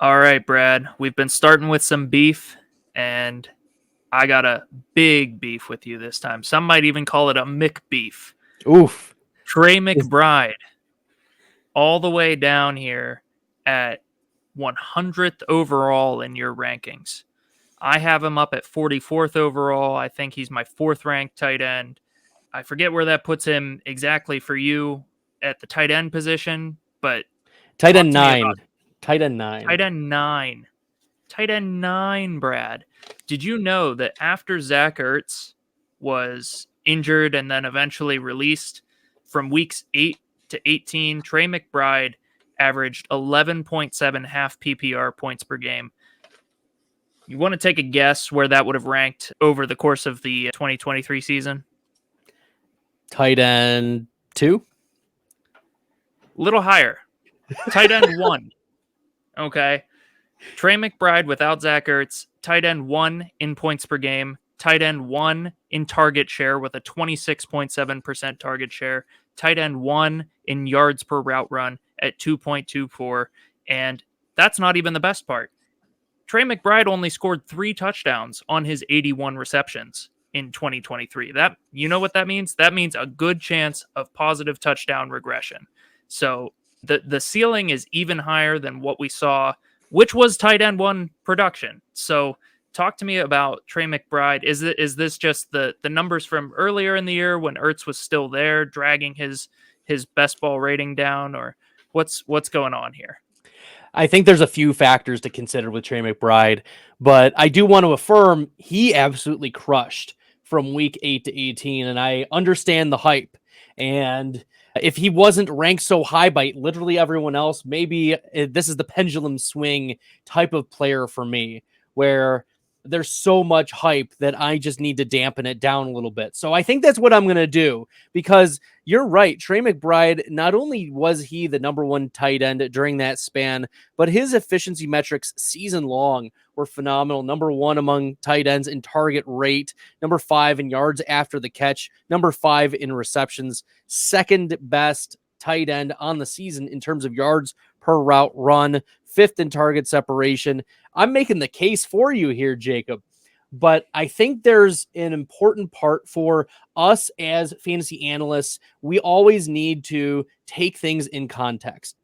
All right, Brad. We've been starting with some beef, and I got a big beef with you this time. Some might even call it a McBeef. Oof. Trey Is- McBride, all the way down here at 100th overall in your rankings. I have him up at 44th overall. I think he's my fourth ranked tight end. I forget where that puts him exactly for you at the tight end position, but Tight talk end to me about 9. Tight end 9. tight end 9. Tight end 9, Brad. Did you know that after Zach Ertz was injured and then eventually released from weeks 8 to 18, Trey McBride averaged 11.7 half PPR points per game? You want to take a guess where that would have ranked over the course of the 2023 season? Tight end 2. A little higher. Tight end 1. Okay. Trey McBride without Zach Ertz, tight end 1 in points per game, tight end 1 in target share with a 26.7% target share, tight end 1 in yards per route run at 2.24. And that's not even the best part. Trey McBride only scored 3 touchdowns on his 81 receptions in 2023. That, you know what that means? That means a good chance of positive touchdown regression. So the ceiling is even higher than what we saw, which was tight end 1 production. So talk to me about Trey McBride. Is this just the numbers from earlier in the year when Ertz was still there, dragging his best ball rating down, or what's going on here? I think there's a few factors to consider with Trey McBride, but I do want to affirm he absolutely crushed from week 8 to 18, and I understand the hype. And if he wasn't ranked so high by literally everyone else, maybe this is the pendulum swing type of player for me, where there's so much hype that I just need to dampen it down a little bit. So I think that's what I'm going to do, because you're right. Trey McBride, not only was he the number 1 tight end during that span, but his efficiency metrics season long were phenomenal. Number 1 among tight ends in target rate, number 5 in yards after the catch, number 5 in receptions, second best tight end on the season in terms of yards per route run, 5th in target separation. I'm making the case for you here, Jacob, but I think there's an important part for us as fantasy analysts. We always need to take things in context.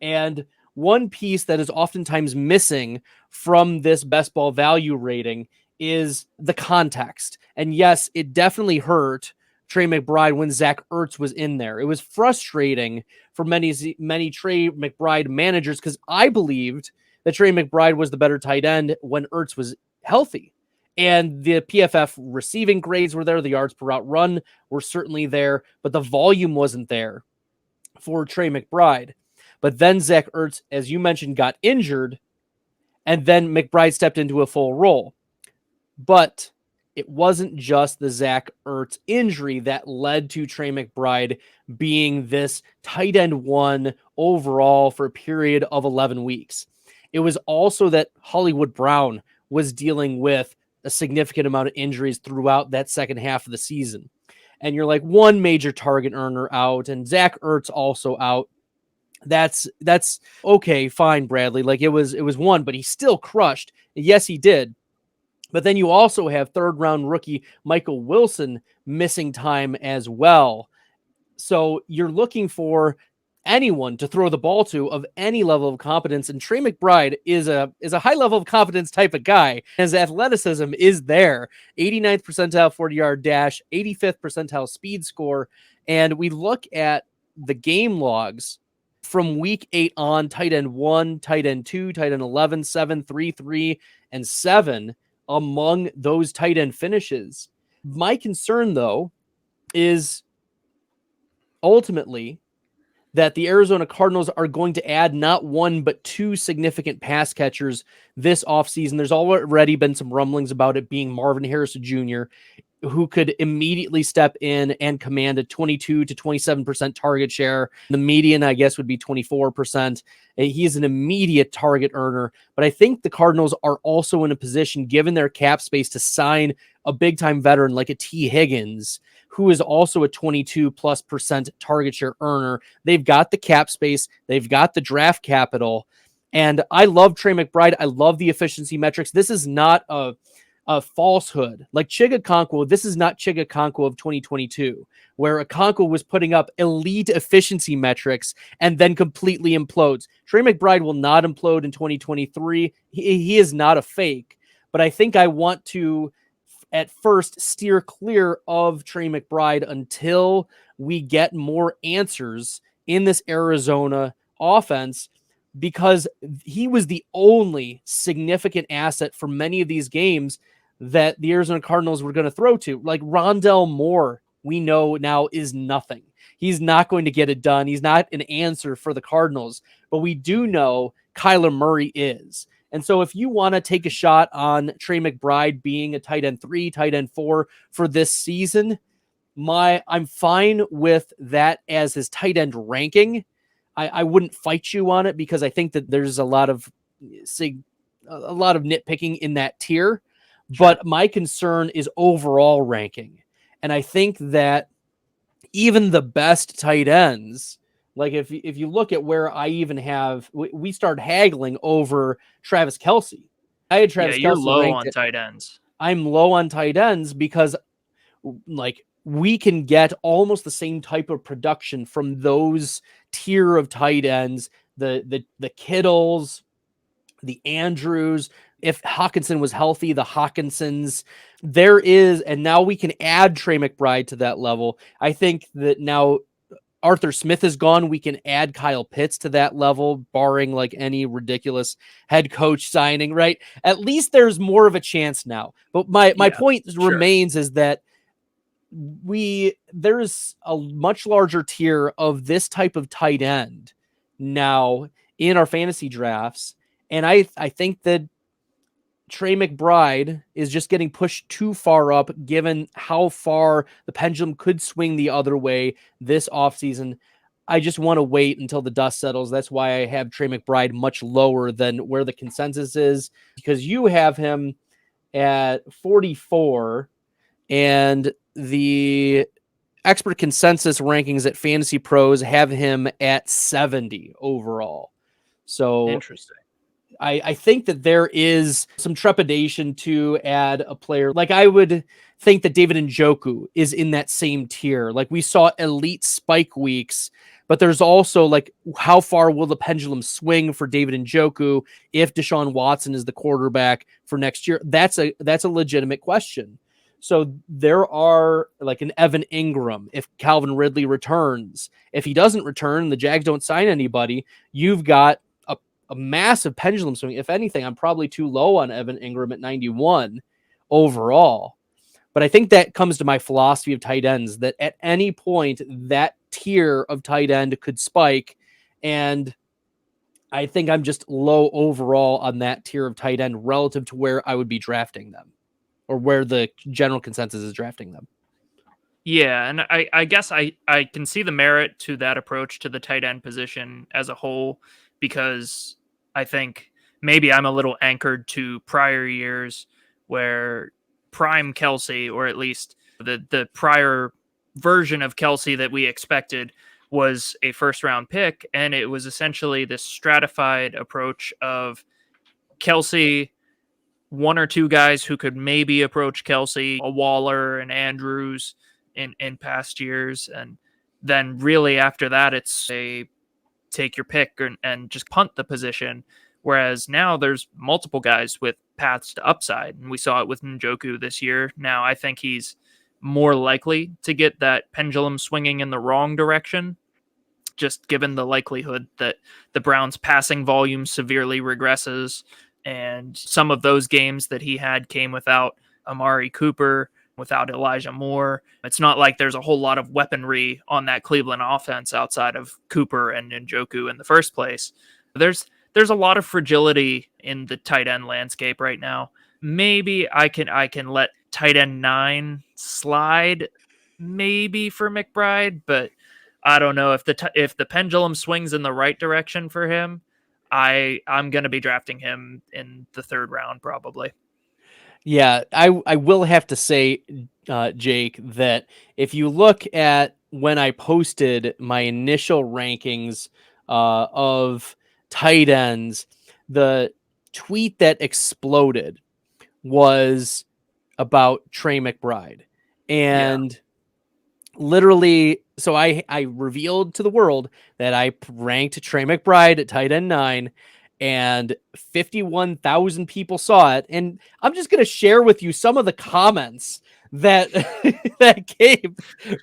And one piece that is oftentimes missing from this best ball value rating is the context. And yes, it definitely hurt Trey McBride when Zach Ertz was in there. It was frustrating for many Trey McBride managers, because I believed that Trey McBride was the better tight end when Ertz was healthy. And the PFF receiving grades were there. The yards per route run were certainly there, but the volume wasn't there for Trey McBride. But then Zach Ertz, as you mentioned, got injured, and then McBride stepped into a full role. But it wasn't just the Zach Ertz injury that led to Trey McBride being this tight end 1 overall for a period of 11 weeks. It was also that Hollywood Brown was dealing with a significant amount of injuries throughout that second half of the season. And you're like, one major target earner out, and Zach Ertz also out. That's okay, fine, Bradley. Like it was 1, but he still crushed. Yes, he did. But then you also have 3rd round rookie Michael Wilson missing time as well. So you're looking for anyone to throw the ball to of any level of competence, and Trey McBride is a high level of confidence type of guy. His athleticism is there. 89th percentile 40-yard dash, 85th percentile speed score, and we look at the game logs from week 8 on: tight end 1, tight end 2, tight end 11, 7, 3, 3, and 7 among those tight end finishes. My concern, though, is ultimately that the Arizona Cardinals are going to add not 1, but 2 significant pass catchers this offseason. There's already been some rumblings about it being Marvin Harrison Jr., who could immediately step in and command a 22 to 27% target share. The median, I guess, would be 24%. He is an immediate target earner, but I think the Cardinals are also in a position, given their cap space, to sign a big-time veteran like a T. Higgins, who is also a 22+% target share earner. They've got the cap space, they've got the draft capital, And I love Trey McBride. I love the efficiency metrics. This is not a falsehood. Like Chigakonkwo, this is not Chigakonkwo of 2022, where Okonkwo was putting up elite efficiency metrics and then completely implodes. Trey McBride will not implode in 2023. He is not a fake, but I think I want to at first steer clear of Trey McBride until we get more answers in this Arizona offense, because he was the only significant asset for many of these games that the Arizona Cardinals were going to throw to. Like Rondell Moore, we know now is nothing. He's not going to get it done. He's not an answer for the Cardinals, but we do know Kyler Murray is. And so if you want to take a shot on Trey McBride being a tight end 3, tight end 4 for this season, I'm fine with that as his tight end ranking. I wouldn't fight you on it because I think that there's a lot of nitpicking in that tier. Sure. But my concern is overall ranking. And I think that even the best tight ends, like if you look at where I even have, we start haggling over Travis Kelce. I had Travis you're Kelce low ranked on tight ends. I'm low on tight ends because like we can get almost the same type of production from those tier of tight ends, the Kittles, the Andrews. If Hawkinson was healthy, the Hawkinsons, there is, and now we can add Trey McBride to that level. I think that now Arthur Smith is gone. We can add Kyle Pitts to that level, barring like any ridiculous head coach signing, right? At least there's more of a chance now. But my point remains is that there's a much larger tier of this type of tight end now in our fantasy drafts. And I think that Trey McBride is just getting pushed too far up given how far the pendulum could swing the other way this offseason. I just want to wait until the dust settles. That's why I have Trey McBride much lower than where the consensus is, because you have him at 44 and the expert consensus rankings at Fantasy Pros have him at 70 overall. So interesting. I think that there is some trepidation to add a player. Like I would think that David Njoku is in that same tier. Like we saw elite spike weeks, but there's also like how far will the pendulum swing for David Njoku if Deshaun Watson is the quarterback for next year? That's a legitimate question. So there are like an Evan Ingram, if Calvin Ridley returns. If he doesn't return, the Jags don't sign anybody, you've got a massive pendulum swing. If anything, I'm probably too low on Evan Ingram at 91 overall. But I think that comes to my philosophy of tight ends, that at any point that tier of tight end could spike. And I think I'm just low overall on that tier of tight end relative to where I would be drafting them, or where the general consensus is drafting them. Yeah, and I guess I can see the merit to that approach to the tight end position as a whole, because I think maybe I'm a little anchored to prior years where prime Kelce, or at least the prior version of Kelce that we expected, was a first round pick, and it was essentially this stratified approach of Kelce, one or two guys who could maybe approach Kelce, a Waller and Andrews in past years, and then really after that it's a take your pick and just punt the position. Whereas now there's multiple guys with paths to upside, and we saw it with Njoku this year. Now I think he's more likely to get that pendulum swinging in the wrong direction, just given the likelihood that the Browns' passing volume severely regresses, and some of those games that he had came without Amari Cooper, without Elijah Moore. It's not like there's a whole lot of weaponry on that Cleveland offense outside of Cooper and Njoku in the first place. There's a lot of fragility in the tight end landscape right now. Maybe I can let tight end 9 slide, maybe for McBride, but I don't know if the pendulum swings in the right direction for him. I'm going to be drafting him in the 3rd round probably. Yeah, I will have to say, Jake, that if you look at when I posted my initial rankings of tight ends, the tweet that exploded was about Trey McBride. And literally, so I revealed to the world that I ranked Trey McBride at tight end 9, and 51,000 people saw it. And I'm just going to share with you some of the comments that that came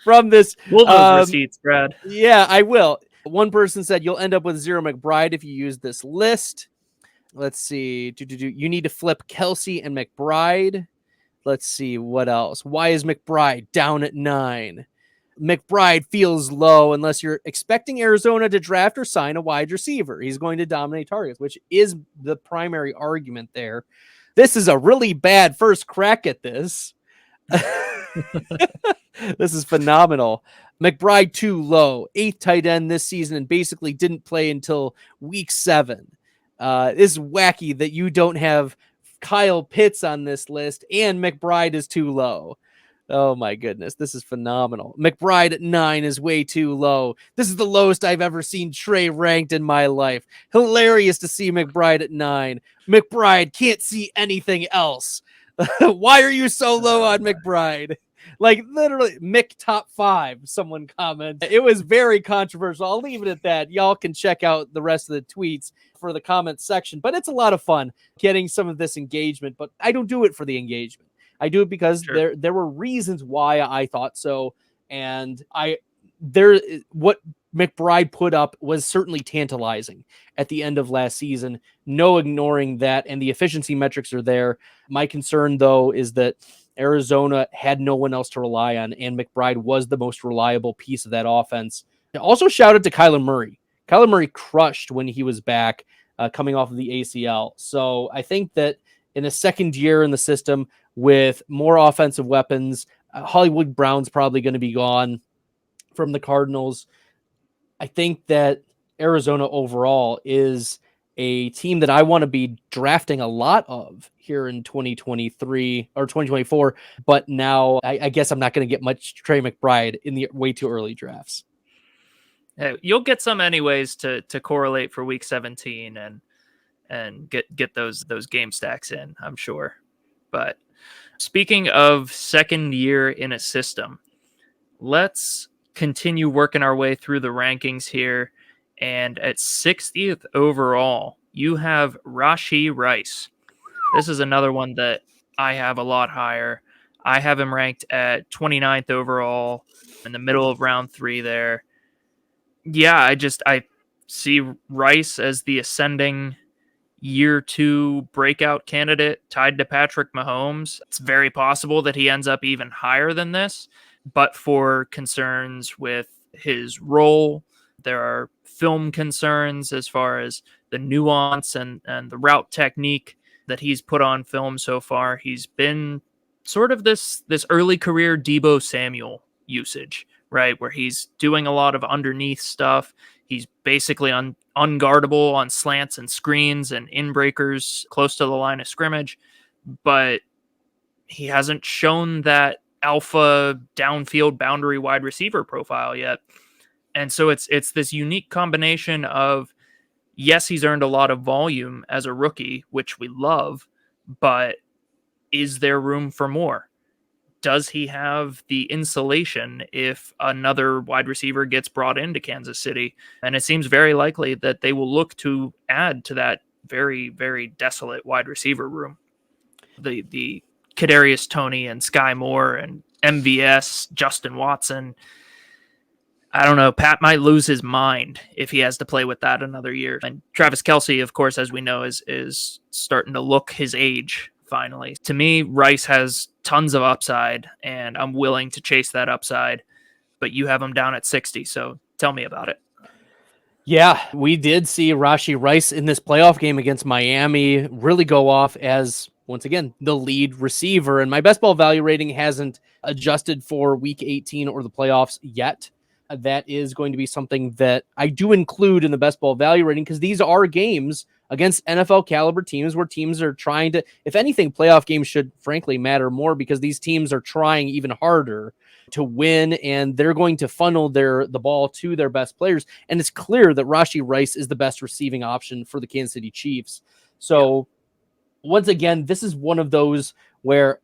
from this. Pull those receipts, Brad. Yeah, I will. One person said you'll end up with 0 McBride if you use this list. Let's see. You need to flip Kelsey and McBride. Let's see what else. Why is McBride down at 9? McBride feels low unless you're expecting Arizona to draft or sign a wide receiver. He's going to dominate targets, which is the primary argument there. This is a really bad first crack at this. This is phenomenal. McBride too low, 8th tight end this season, and basically didn't play until week 7. This is wacky that you don't have Kyle Pitts on this list and McBride is too low. Oh my goodness, this is phenomenal. McBride at 9 is way too low. This is the lowest I've ever seen Trey ranked in my life. Hilarious to see McBride at 9. McBride can't see anything else. Why are you so low on McBride? Like literally Mick top 5, someone commented. It was very controversial. I'll leave it at that. Y'all can check out the rest of the tweets for the comments section, but it's a lot of fun getting some of this engagement, but I don't do it for the engagement. I do it because there were reasons why I thought so. And what McBride put up was certainly tantalizing at the end of last season. No ignoring that. And the efficiency metrics are there. My concern though, is that Arizona had no one else to rely on. And McBride was the most reliable piece of that offense. Also shout out to Kyler Murray. Kyler Murray crushed when he was back coming off of the ACL. So I think that in a second year in the system with more offensive weapons, Hollywood Brown's probably going to be gone from the Cardinals. I think that Arizona overall is a team that I want to be drafting a lot of here in 2023 or 2024. But now I guess I'm not going to get much Trey McBride in the way too early drafts. Hey, you'll get some anyways to correlate for week 17 and get those game stacks in, I'm sure. But speaking of second year in a system, let's continue working our way through the rankings here. And at 60th overall, you have Rashee Rice. This is another one that I have a lot higher. I have him ranked at 29th overall in the middle of round 3 there. Yeah, I see Rice as the ascending year 2 breakout candidate tied to Patrick Mahomes. It's very possible that he ends up even higher than this, but for concerns with his role, there are film concerns as far as the nuance and the route technique that he's put on film so far. He's been sort of this early career Deebo Samuel usage, right? Where he's doing a lot of underneath stuff. He's basically unguardable on slants and screens and in breakers close to the line of scrimmage, but he hasn't shown that alpha downfield boundary wide receiver profile yet. And so it's this unique combination of, yes, he's earned a lot of volume as a rookie, which we love, but is there room for more? Does he have the insulation if another wide receiver gets brought into Kansas City? And it seems very likely that they will look to add to that very, very desolate wide receiver room. The Kadarius Toney and Sky Moore and MVS, Justin Watson. I don't know. Pat might lose his mind if he has to play with that another year. And Travis Kelce, of course, as we know, is starting to look his age finally. To me, Rice has tons of upside, and I'm willing to chase that upside. But you have him down at 60, so tell me about it. Yeah, we did see Rashee Rice in this playoff game against Miami really go off as, once again, the lead receiver. And my best ball value rating hasn't adjusted for week 18 or the playoffs yet. That is going to be something that I do include in the best ball value rating because these are games against NFL caliber teams where teams are trying to, if anything, playoff games should frankly matter more because these teams are trying even harder to win, and they're going to funnel the ball to their best players. And it's clear that Rashee Rice is the best receiving option for the Kansas City Chiefs. So once again, this is one of those where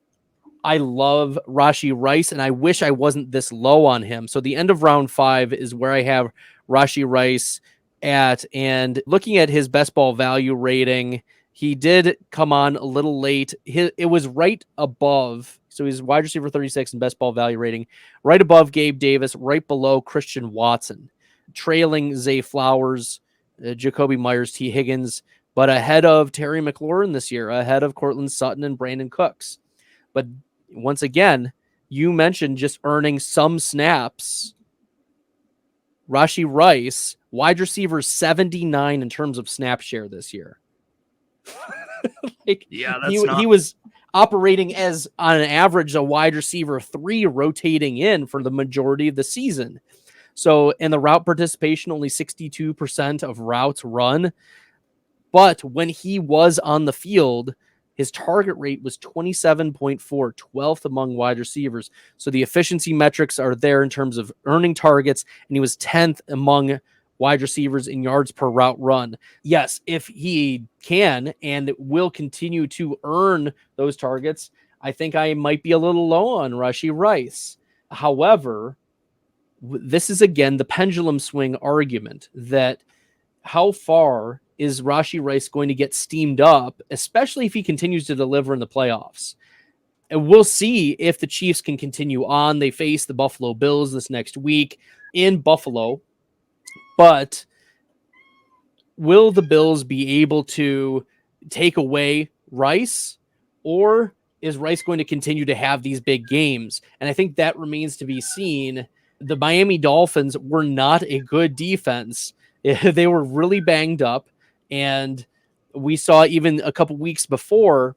I love Rashee Rice, and I wish I wasn't this low on him. So the end of round 5 is where I have Rashee Rice at, and looking at his best ball value rating, he did come on a little late. It was right above, so he's wide receiver 36 in best ball value rating, right above Gabe Davis, right below Christian Watson, trailing Zay Flowers, Jacoby Myers, T. Higgins, but ahead of Terry McLaurin this year, ahead of Cortland Sutton and Brandon Cooks. But once again, you mentioned just earning some snaps. Rashee Rice, wide receiver 79 in terms of snap share this year. He was operating as on an average a wide receiver 3 rotating in for the majority of the season. So in the route participation, only 62% of routes run. But when he was on the field, his target rate was 27.4, 12th among wide receivers. So the efficiency metrics are there in terms of earning targets, and he was 10th among wide receivers in yards per route run. Yes, if he can and will continue to earn those targets, I think I might be a little low on Rashee Rice. However, this is again the pendulum swing argument that how far is Rashee Rice going to get steamed up, especially if he continues to deliver in the playoffs? And we'll see if the Chiefs can continue on. They face the Buffalo Bills this next week in Buffalo. But will the Bills be able to take away Rice, or is Rice going to continue to have these big games? And I think that remains to be seen. The Miami Dolphins were not a good defense. They were really banged up. And we saw even a couple weeks before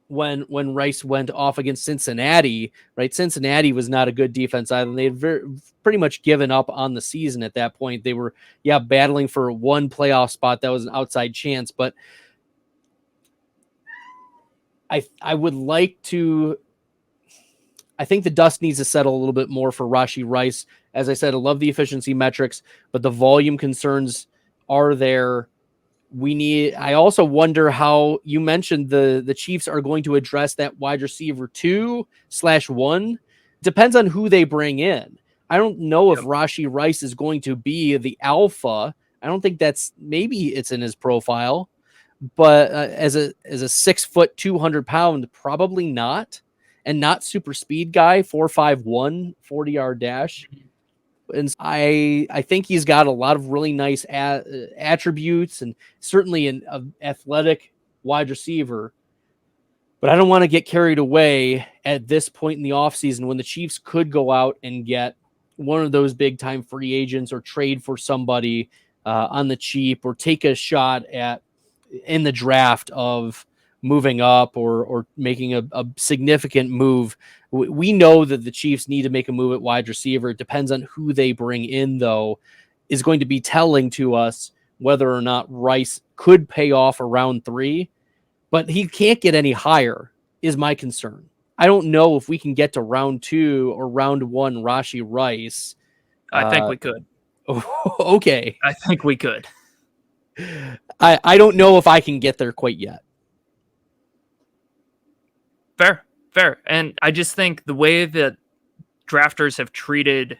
when Rice went off against Cincinnati, right? Cincinnati was not a good defense either. They had pretty much given up on the season at that point. They were, battling for one playoff spot. That was an outside chance. But I would like to, I think the dust needs to settle a little bit more for Rashee Rice. As I said, I love the efficiency metrics, but the volume concerns are there. I also wonder how you mentioned the Chiefs are going to address that wide receiver 2/1. Depends on who they bring in. I don't know if Rashee Rice is going to be the alpha. I don't think maybe it's in his profile, but as a 6 foot, 200 pound, probably not. And not super speed guy, 4.51, 40-yard dash. And I think he's got a lot of really nice attributes and certainly an athletic wide receiver. But I don't want to get carried away at this point in the offseason when the Chiefs could go out and get one of those big-time free agents or trade for somebody on the cheap or take a shot in the draft of moving up or making a significant move. We know that the Chiefs need to make a move at wide receiver. It depends on who they bring in, though, is going to be telling to us whether or not Rice could pay off around 3, but he can't get any higher is my concern. I don't know if we can get to round 2 or round 1 Rashee Rice. I think we could. Okay. I think we could. I don't know if I can get there quite yet. Fair. And I just think the way that drafters have treated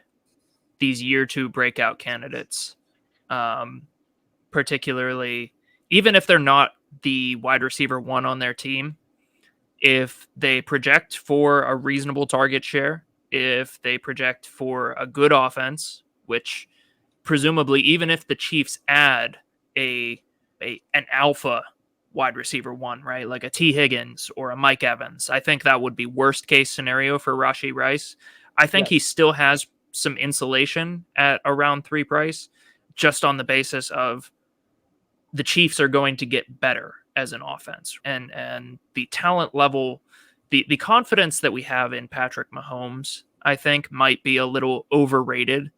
these year 2 breakout candidates, particularly, even if they're not the wide receiver 1 on their team, if they project for a reasonable target share, if they project for a good offense, which presumably, even if the Chiefs add an alpha wide receiver 1, right? Like a T. Higgins or a Mike Evans. I think that would be worst case scenario for Rashee Rice. I think he still has some insulation at around 3 price, just on the basis of the Chiefs are going to get better as an offense. And the talent level, the confidence that we have in Patrick Mahomes, I think might be a little overrated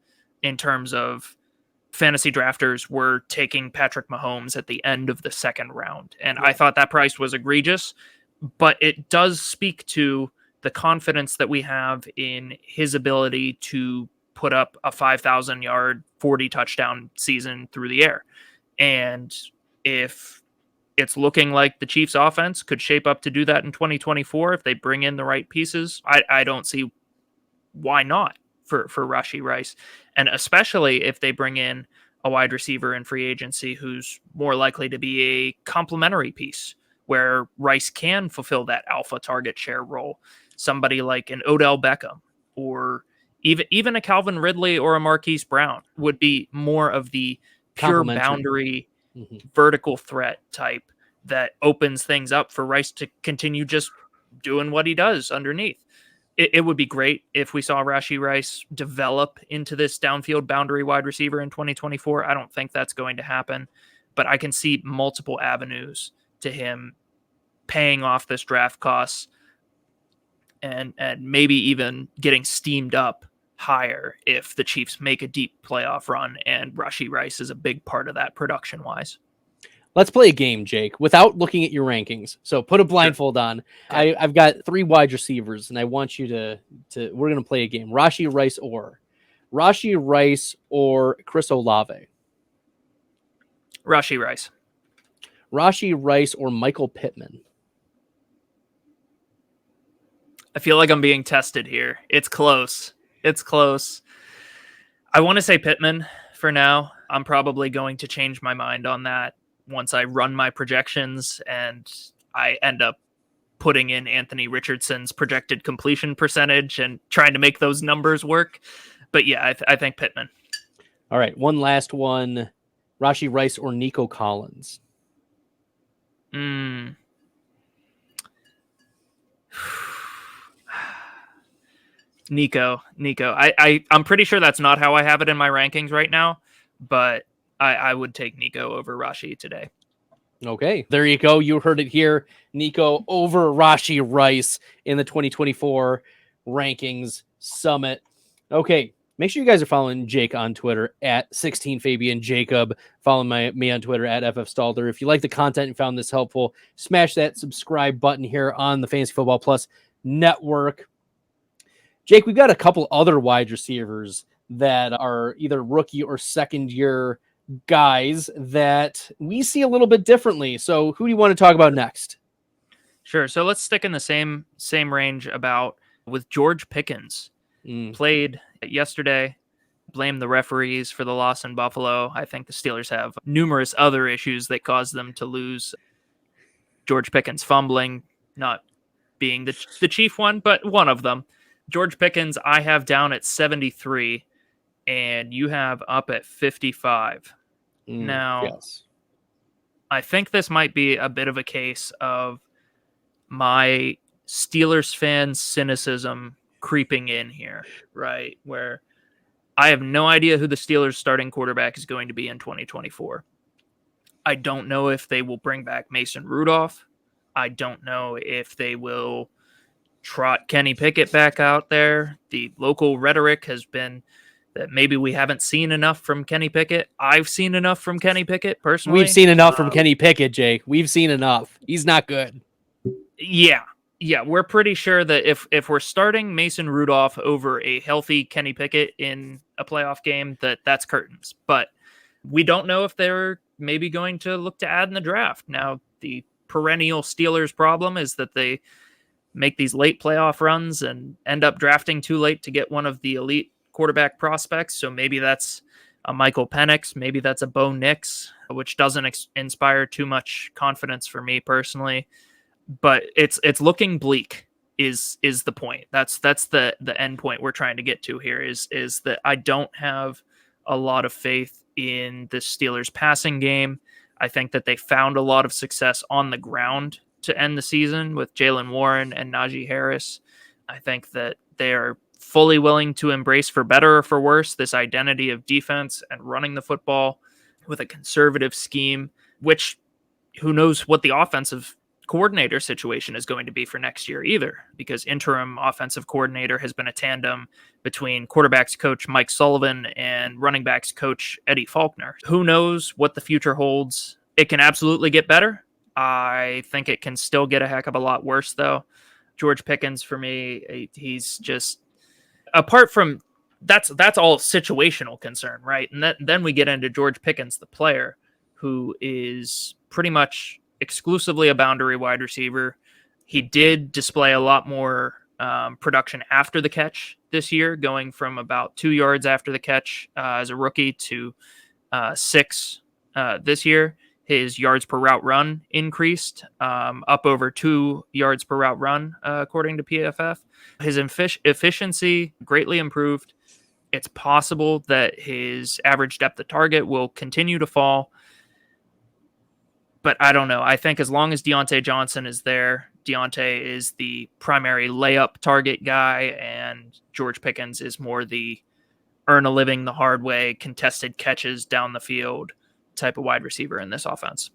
in terms of fantasy drafters were taking Patrick Mahomes at the end of the 2nd round. And I thought that price was egregious, but it does speak to the confidence that we have in his ability to put up a 5,000 yard, 40 touchdown season through the air. And if it's looking like the Chiefs offense could shape up to do that in 2024, if they bring in the right pieces, I don't see why not for Rashee Rice. And especially if they bring in a wide receiver in free agency who's more likely to be a complementary piece where Rice can fulfill that alpha target share role. Somebody like an Odell Beckham or even a Calvin Ridley or a Marquise Brown would be more of the pure boundary vertical threat type that opens things up for Rice to continue just doing what he does underneath. It would be great if we saw Rashee Rice develop into this downfield boundary wide receiver in 2024. I don't think that's going to happen, but I can see multiple avenues to him paying off this draft costs and maybe even getting steamed up higher if the Chiefs make a deep playoff run and Rashee Rice is a big part of that production wise. Let's play a game, Jake, without looking at your rankings. So put a blindfold on. Okay. I've got 3 wide receivers, and I want you to we're going to play a game. Rashee Rice or Chris Olave? Rashee Rice. Rashee Rice or Michael Pittman? I feel like I'm being tested here. It's close. I want to say Pittman for now. I'm probably going to change my mind on that once I run my projections and I end up putting in Anthony Richardson's projected completion percentage and trying to make those numbers work. But yeah, I think Pittman. All right, one last one. Rashee Rice or Nico Collins? Nico. I'm pretty sure that's not how I have it in my rankings right now, but I would take Nico over Rashee today. Okay, there you go. You heard it here. Nico over Rashee Rice in the 2024 rankings summit. Okay, make sure you guys are following Jake on Twitter at 16Fabian Jacob. Follow me on Twitter at FFStalder. If you like the content and found this helpful, smash that subscribe button here on the Fantasy Football Plus network. Jake, we've got a couple other wide receivers that are either rookie or second year guys that we see a little bit differently. So who do you want to talk about next? Sure. So let's stick in the same range with George Pickens. Played yesterday. Blame the referees for the loss in Buffalo. I think the Steelers have numerous other issues that caused them to lose. George Pickens fumbling, not being the chief one, but one of them. George Pickens, I have down at 73, and you have up at 55. Now, yes. I think this might be a bit of a case of my Steelers fan cynicism creeping in here, right? Where I have no idea who the Steelers starting quarterback is going to be in 2024. I don't know if they will bring back Mason Rudolph. I don't know if they will trot Kenny Pickett back out there. The local rhetoric has been that maybe we haven't seen enough from Kenny Pickett. I've seen enough from Kenny Pickett, personally. We've seen enough from Kenny Pickett, Jake. We've seen enough. He's not good. Yeah, we're pretty sure that if we're starting Mason Rudolph over a healthy Kenny Pickett in a playoff game, that's curtains. But we don't know if they're maybe going to look to add in the draft. Now, the perennial Steelers problem is that they make these late playoff runs and end up drafting too late to get one of the elite quarterback prospects. So maybe that's a Michael Penix, maybe that's a Bo Nix, which doesn't inspire too much confidence for me personally. But it's looking bleak is the point. That's the end point we're trying to get to here is that I don't have a lot of faith in the Steelers passing game. I think that they found a lot of success on the ground to end the season with Jaylen Warren and Najee Harris. I think that they are fully willing to embrace, for better or for worse, this identity of defense and running the football with a conservative scheme, which who knows what the offensive coordinator situation is going to be for next year either, because interim offensive coordinator has been a tandem between quarterbacks coach Mike Sullivan and running backs coach Eddie Faulkner. Who knows what the future holds? It can absolutely get better. I think it can still get a heck of a lot worse, though. George Pickens for me, he's just, apart from that's all situational concern, right? And then we get into George Pickens, the player, who is pretty much exclusively a boundary wide receiver. He did display a lot more production after the catch this year, going from about 2 yards after the catch as a rookie to 6 this year. His yards per route run increased up over 2 yards per route run, according to PFF. His efficiency greatly improved. It's possible that his average depth of target will continue to fall, but I don't know. I think as long as Deontay Johnson is there, Deontay is the primary layup target guy, and George Pickens is more the earn a living the hard way, contested catches down the field type of wide receiver in this offense.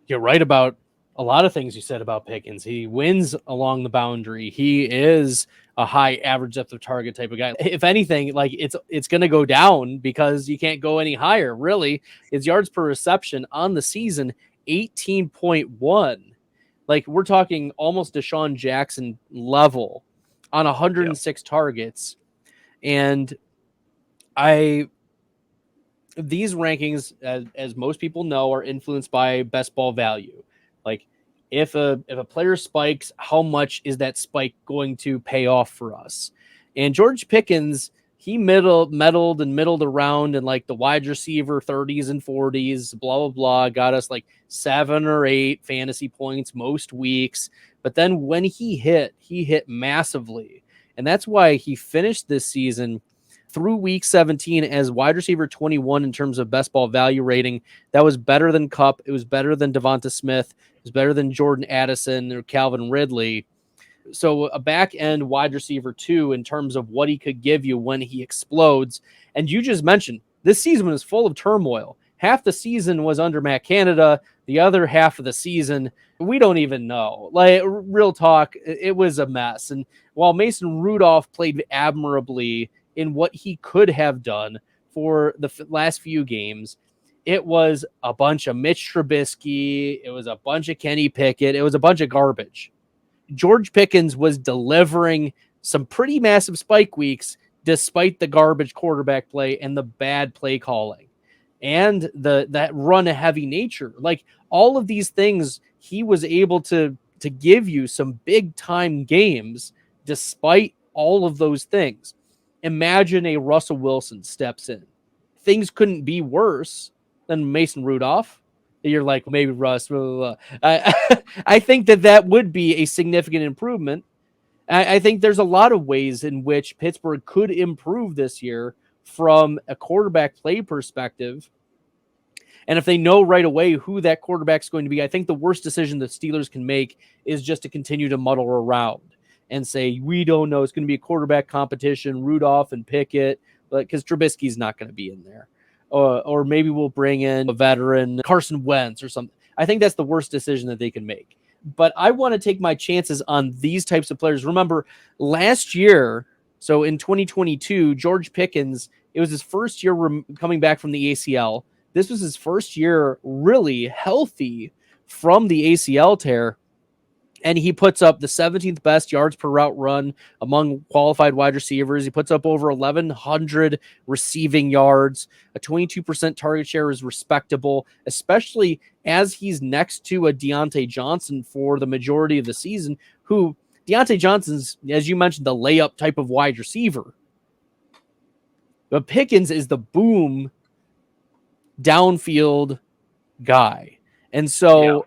You're right about a lot of things you said about Pickens. He wins along the boundary. He is a high average depth of target type of guy. If anything, like it's going to go down because you can't go any higher. Really, his yards per reception on the season 18.1. Like we're talking almost Deshaun Jackson level on 106 targets. And these rankings, as most people know, are influenced by best ball value. Like if a player spikes, how much is that spike going to pay off for us? And George Pickens, he meddled around in like the wide receiver 30s and 40s, blah, blah, blah, got us like 7 or 8 fantasy points most weeks. But then when he hit massively. And that's why he finished this season through week 17 as wide receiver 21 in terms of best ball value rating. That was better than Kupp. It was better than Devonta Smith. It was better than Jordan Addison or Calvin Ridley. So a back end wide receiver 2 in terms of what he could give you when he explodes. And you just mentioned this season was full of turmoil. Half the season was under Matt Canada. The other half of the season, we don't even know. Like real talk, it was a mess. And while Mason Rudolph played admirably in what he could have done for the last few games, it was a bunch of Mitch Trubisky. It was a bunch of Kenny Pickett. It was a bunch of garbage. George Pickens was delivering some pretty massive spike weeks despite the garbage quarterback play and the bad play calling and that run heavy nature. Like all of these things, he was able to give you some big time games despite all of those things. Imagine a Russell Wilson steps in. Things couldn't be worse than Mason Rudolph. You're like, maybe Russ, blah, blah, blah. I think that would be a significant improvement. I think there's a lot of ways in which Pittsburgh could improve this year from a quarterback play perspective. And if they know right away who that quarterback's going to be, I think the worst decision the Steelers can make is just to continue to muddle around and say, we don't know. It's going to be a quarterback competition, Rudolph and Pickett, because Trubisky's not going to be in there. Or maybe we'll bring in a veteran, Carson Wentz or something. I think that's the worst decision that they can make. But I want to take my chances on these types of players. Remember, last year, so in 2022, George Pickens, it was his first year coming back from the ACL. This was his first year really healthy from the ACL tear. And he puts up the 17th best yards per route run among qualified wide receivers. He puts up over 1,100 receiving yards. A 22% target share is respectable, especially as he's next to a Deontay Johnson for the majority of the season, who Deontay Johnson's, as you mentioned, the layup type of wide receiver. But Pickens is the boom downfield guy. And so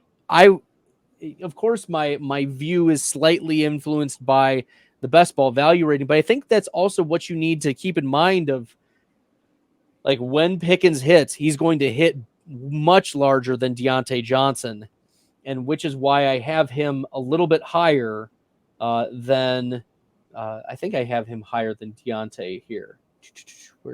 of course, my view is slightly influenced by the best ball value rating, but I think that's also what you need to keep in mind of, like, when Pickens hits, he's going to hit much larger than Deontay Johnson, and which is why I have him a little bit higher than I think I have him higher than Deontay here.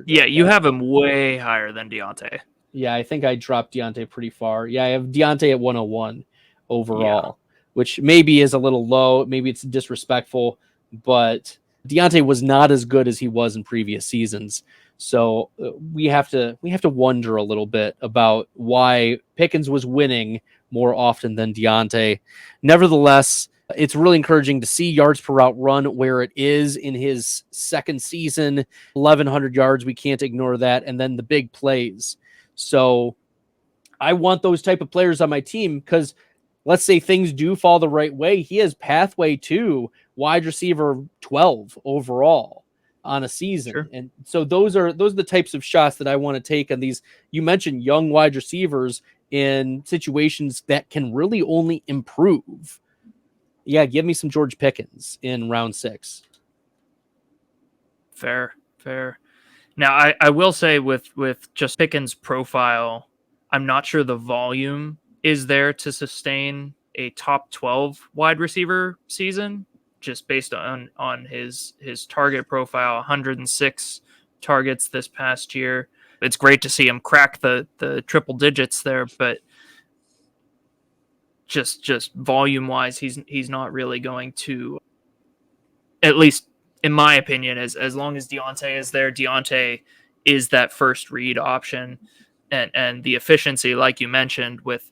Yeah, you have him way higher than Deontay. Yeah, I think I dropped Deontay pretty far. Yeah, I have Deontay at 101 overall, which maybe is a little low. Maybe it's disrespectful, but Deontay was not as good as he was in previous seasons. So we have to wonder a little bit about why Pickens was winning more often than Deontay. Nevertheless, It's really encouraging to see yards per route run where it is in his second season, 1,100 yards. We can't ignore that. And then the big plays. So I want those type of players on my team because let's say things do fall the right way. He has pathway to wide receiver 12 overall on a season. Sure. And so those are the types of shots that I want to take on these. You mentioned young wide receivers in situations that can really only improve. Yeah, give me some George Pickens in round 6. Fair. Now, I will say with just Pickens' profile, I'm not sure the volume is there to sustain a top 12 wide receiver season, just based on his target profile, 106 targets this past year. It's great to see him crack the triple digits there, but just volume wise, he's not really going to, at least in my opinion, as long as Deontay is there. Deontay is that first read option, and the efficiency, like you mentioned, with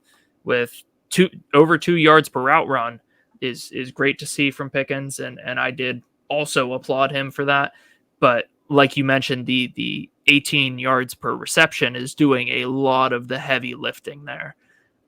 over 2 yards per route run is great to see from Pickens, and I did also applaud him for that. But like you mentioned, the 18 yards per reception is doing a lot of the heavy lifting there.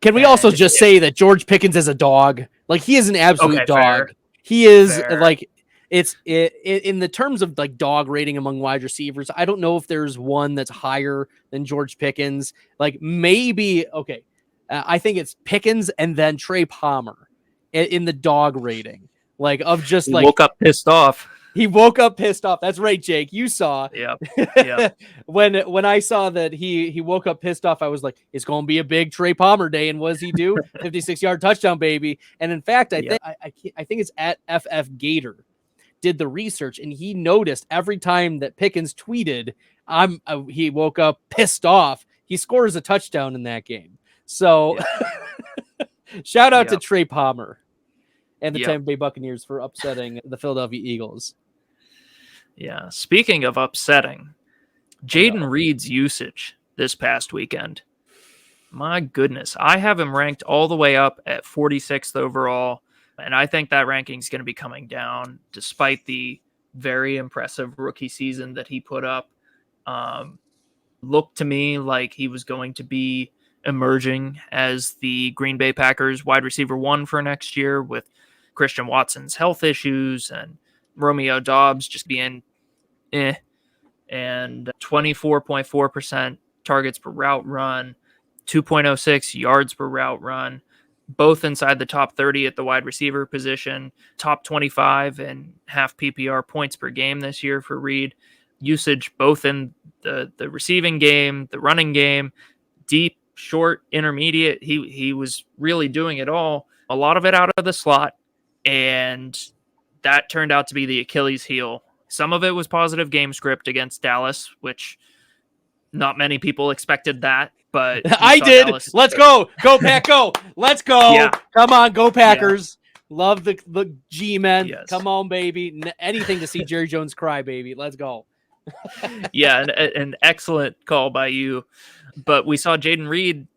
Can we also just say that George Pickens is a dog? Like, he is an absolute dog. Fair. He is like, it's in the terms of like dog rating among wide receivers. I don't know if there's one that's higher than George Pickens. Like, maybe, okay. I think it's Pickens and then Trey Palmer in the dog rating. Like, of just like, woke up pissed off. He woke up pissed off. That's right, Jake. You saw. Yep. When I saw that he woke up pissed off, I was like, it's going to be a big Trey Palmer day. And what does he do? 56-yard touchdown, baby. And in fact, I think it's at FF Gator did the research, and he noticed every time that Pickens tweeted, he woke up pissed off, he scores a touchdown in that game. So shout out to Trey Palmer and the Tampa Bay Buccaneers for upsetting the Philadelphia Eagles. Yeah. Speaking of upsetting, Jaden Reed's usage this past weekend. My goodness. I have him ranked all the way up at 46th overall, and I think that ranking is going to be coming down despite the very impressive rookie season that he put up. Looked to me like he was going to be emerging as the Green Bay Packers wide receiver 1 for next year, with Christian Watson's health issues and Romeo Doubs just being and 24.4% targets per route run, 2.06 yards per route run, both inside the top 30 at the wide receiver position, top 25 and half PPR points per game this year for Reed. Usage both in the receiving game, the running game, deep, short, intermediate. He was really doing it all, a lot of it out of the slot, and that turned out to be the Achilles heel. Some of it was positive game script against Dallas, which not many people expected that, but I did. Dallas. Let's go. Go Pack, go. Let's go. Yeah. Come on, go Packers. Yeah. Love the G-men. Yes. Come on, baby. Anything to see Jerry Jones cry, baby. Let's go. Yeah, an excellent call by you. But we saw Jaden Reed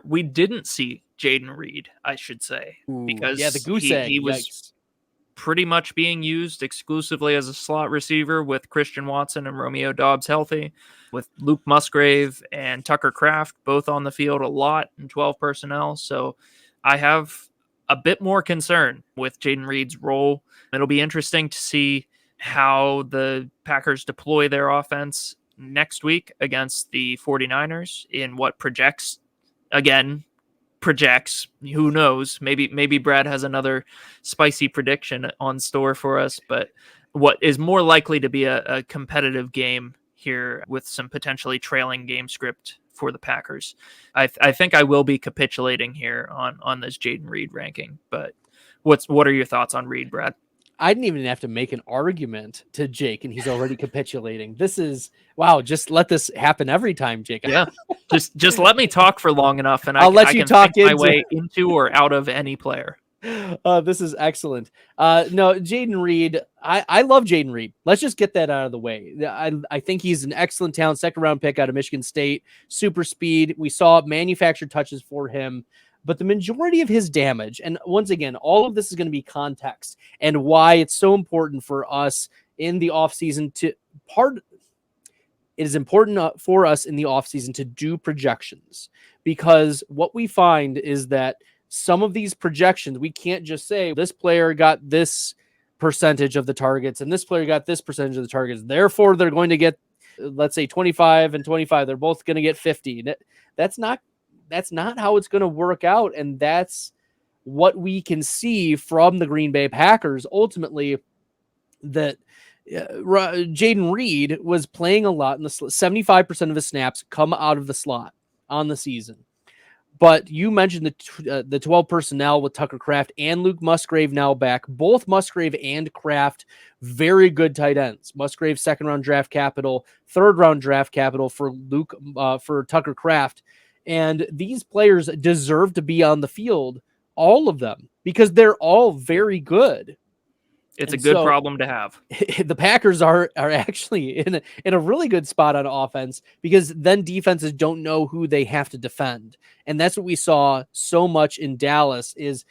we didn't see Jaden Reed, I should say. Because the goose egg. He was pretty much being used exclusively as a slot receiver with Christian Watson and Romeo Doubs healthy, with Luke Musgrave and Tucker Kraft both on the field a lot in 12 personnel. So I have a bit more concern with Jaden Reed's role. It'll be interesting to see how the Packers deploy their offense next week against the 49ers in what projects, who knows, maybe Brad has another spicy prediction on store for us, but what is more likely to be a competitive game here with some potentially trailing game script for the Packers. I think I will be capitulating here on this Jaden Reed ranking, but what are your thoughts on Reed, Brad? I didn't even have to make an argument to Jake, and he's already capitulating. This is wow. Just let this happen every time, Jake. Yeah, just let me talk for long enough, and I'll let you talk my way into or out of any player. This is excellent. No, Jaden Reed. I love Jaden Reed. Let's just get that out of the way. I think he's an excellent talent, 2nd round pick out of Michigan State. Super speed. We saw manufactured touches for him. But the majority of his damage, and once again, all of this is going to be context and why it's so important for us in the offseason it is important for us in the offseason to do projections, because what we find is that some of these projections, we can't just say this player got this percentage of the targets and this player got this percentage of the targets. Therefore, they're going to get, let's say 25 and 25. They're both going to get 50. That's not how it's going to work out. And that's what we can see from the Green Bay Packers ultimately, that Jaden Reed was playing a lot in the 75% of his snaps come out of the slot on the season. But you mentioned the 12 personnel with Tucker Kraft and Luke Musgrave now back. Both Musgrave and Kraft, very good tight ends. Musgrave, second-round draft capital, third-round draft capital for Tucker Kraft. And these players deserve to be on the field, all of them, because they're all very good. It's a good problem to have. The Packers are actually in a really good spot on offense, because then defenses don't know who they have to defend. And that's what we saw so much in Dallas is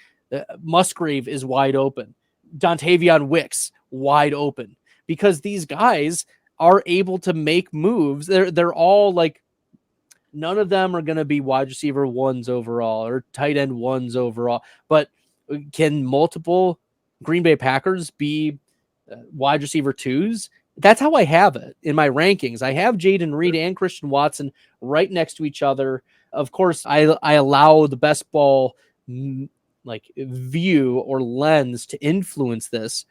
Musgrave is wide open. Dontavion Wicks wide open, because these guys are able to make moves. They're all like, none of them are going to be wide receiver ones overall or tight end ones overall, but can multiple Green Bay Packers be wide receiver twos? That's how I have it in my rankings. I have Jaden Reed and Christian Watson right next to each other. Of course, I allow the best ball like view or lens to influence this.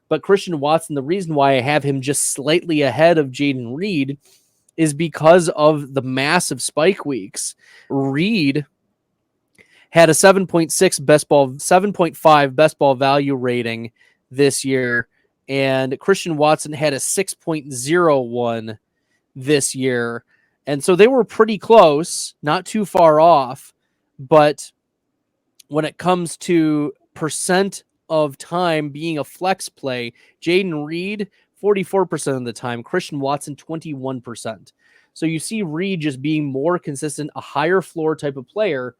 But Christian Watson, the reason why I have him just slightly ahead of Jaden Reed is because of the massive spike weeks. Reed had a 7.5 best ball value rating this year, and Christian Watson had a 6.01 this year. And so they were pretty close, not too far off. But when it comes to percent of time being a flex play, Jaden Reed, 44% of the time, Christian Watson, 21%. So you see Reed just being more consistent, a higher floor type of player,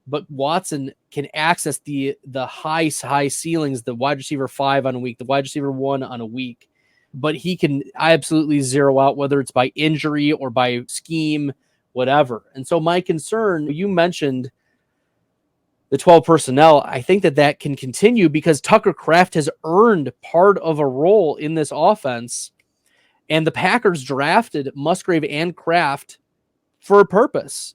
but Watson can access the high ceilings, the wide receiver 5 on a week, the wide receiver 1 on a week. But he can absolutely zero out, whether it's by injury or by scheme, whatever. And so my concern, you mentioned the 12 personnel, I think that can continue because Tucker Kraft has earned part of a role in this offense. And the Packers drafted Musgrave and Kraft for a purpose,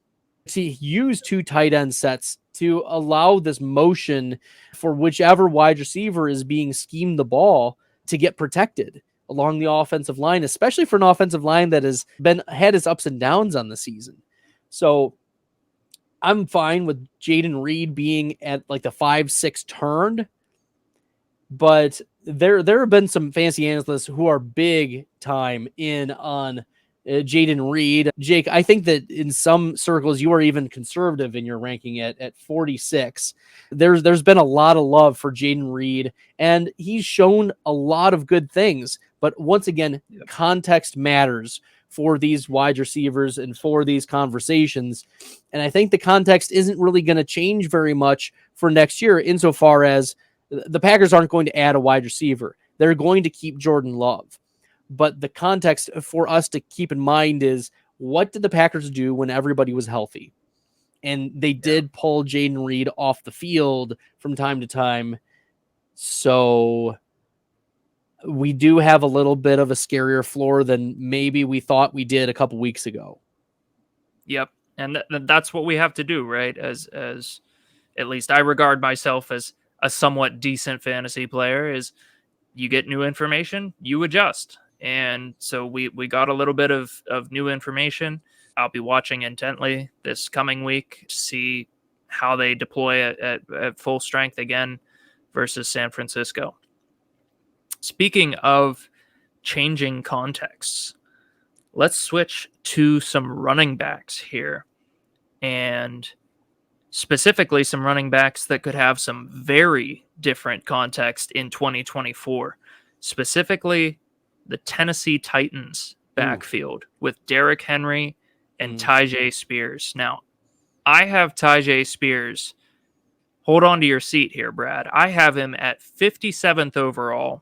to use 2 tight end sets to allow this motion for whichever wide receiver is being schemed the ball to get protected along the offensive line, especially for an offensive line that has had its ups and downs on the season. So I'm fine with Jaden Reed being at like the 5-6 turn, but there have been some fancy analysts who are big time in on Jaden Reed. Jake, I think that in some circles you are even conservative in your ranking at 46. There's been a lot of love for Jaden Reed, and he's shown a lot of good things. But once again, context matters for these wide receivers and for these conversations. And I think the context isn't really going to change very much for next year, insofar as the Packers aren't going to add a wide receiver. They're going to keep Jordan Love. But the context for us to keep in mind is, what did the Packers do when everybody was healthy? And they did pull Jaden Reed off the field from time to time. So we do have a little bit of a scarier floor than maybe we thought we did a couple weeks ago. Yep. And that's what we have to do, right? As at least I regard myself as a somewhat decent fantasy player, is you get new information, you adjust. And so we got a little bit of new information. I'll be watching intently this coming week to see how they deploy at full strength again versus San Francisco. Speaking of changing contexts, let's switch to some running backs here, and specifically some running backs that could have some very different context in 2024, specifically the Tennessee Titans backfield with Derrick Henry and Tyjae Spears. Now, I have Tyjae Spears hold on to your seat here, Brad. I have him at 57th overall,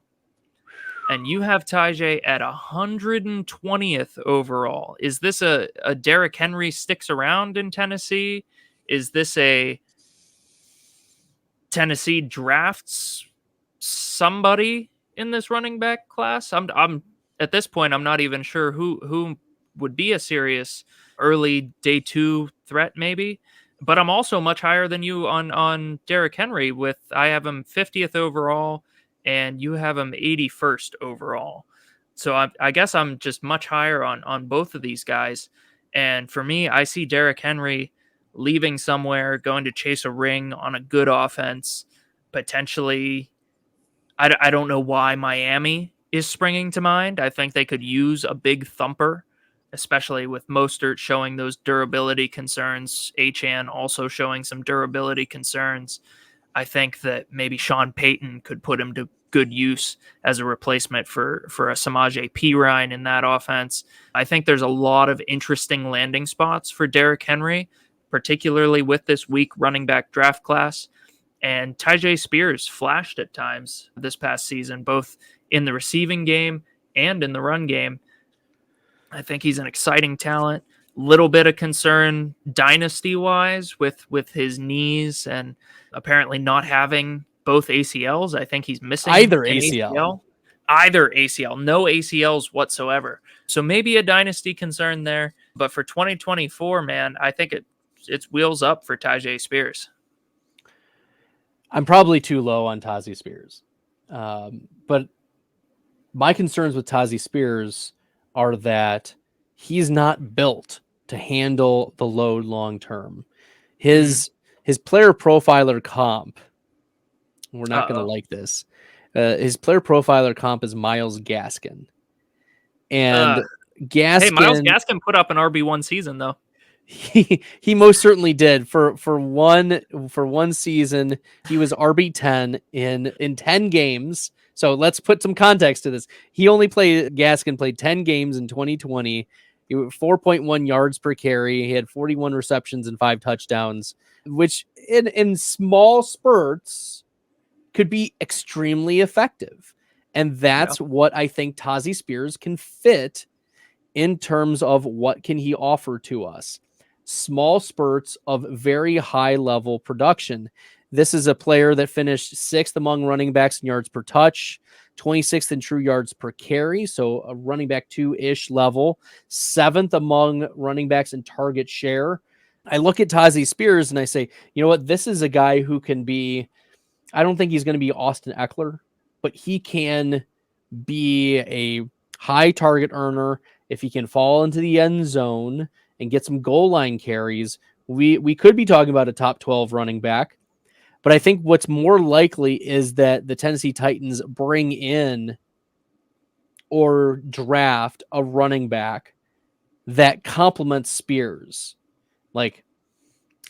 and you have Tajay at 120th overall. Is this a Derrick Henry sticks around in Tennessee? Is this a Tennessee drafts somebody in this running back class? I'm at this point I'm not even sure who would be a serious early day 2 threat maybe. But I'm also much higher than you on Derrick Henry. With I have him 50th overall and you have him 81st overall. So I guess I'm just much higher on both of these guys. And for me, I see Derrick Henry leaving somewhere, going to chase a ring on a good offense, potentially. I don't know why Miami is springing to mind. I think they could use a big thumper, especially with Mostert showing those durability concerns, Achane also showing some durability concerns. I think that maybe Sean Payton could put him to good use as a replacement for a Samaje Perine in that offense. I think there's a lot of interesting landing spots for Derrick Henry, particularly with this weak running back draft class. And Tyjae Spears flashed at times this past season, both in the receiving game and in the run game. I think he's an exciting talent. Little bit of concern dynasty wise with his knees and apparently not having both ACLs. I think he's missing Either an ACL. Either ACL, no ACLs whatsoever. So maybe a dynasty concern there. But for 2024, man, I think it's wheels up for Tyjae Spears. I'm probably too low on Tazi Spears. But my concerns with Tazi Spears are that he's not built to handle the load long term. His player profiler comp, we're not going to like this. His player profiler comp is Myles Gaskin. And Gaskin, hey, Myles Gaskin put up an RB1 season though. He most certainly did. For one season, he was RB10 in 10 games. So let's put some context to this. Gaskin played 10 games in 2020. He was 4.1 yards per carry. He had 41 receptions and 5 touchdowns, which in small spurts could be extremely effective. And that's what I think Tazi Spears can fit in terms of what can he offer to us. Small spurts of very high level production. This is a player that finished 6th among running backs in yards per touch, 26th in true yards per carry, so a running back 2-ish level, 7th among running backs in target share. I look at Tazi Spears and I say, you know what, this is a guy who can be, I don't think he's going to be Austin Eckler, but he can be a high target earner. If he can fall into the end zone and get some goal line carries, we could be talking about a top 12 running back. But I think what's more likely is that the Tennessee Titans bring in or draft a running back that complements Spears. Like,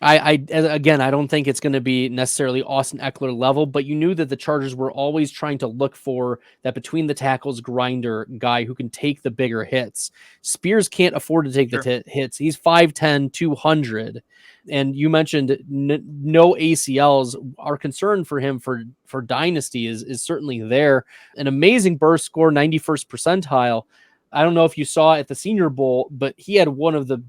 I don't think it's going to be necessarily Austin Eckler level, but you knew that the Chargers were always trying to look for that between the tackles grinder guy who can take the bigger hits. Spears can't afford to take the hits. He's 5'10", 200. And you mentioned no ACLs. Our concern for him for dynasty is certainly there. An amazing burst score, 91st percentile. I don't know if you saw at the Senior Bowl, but he had one of the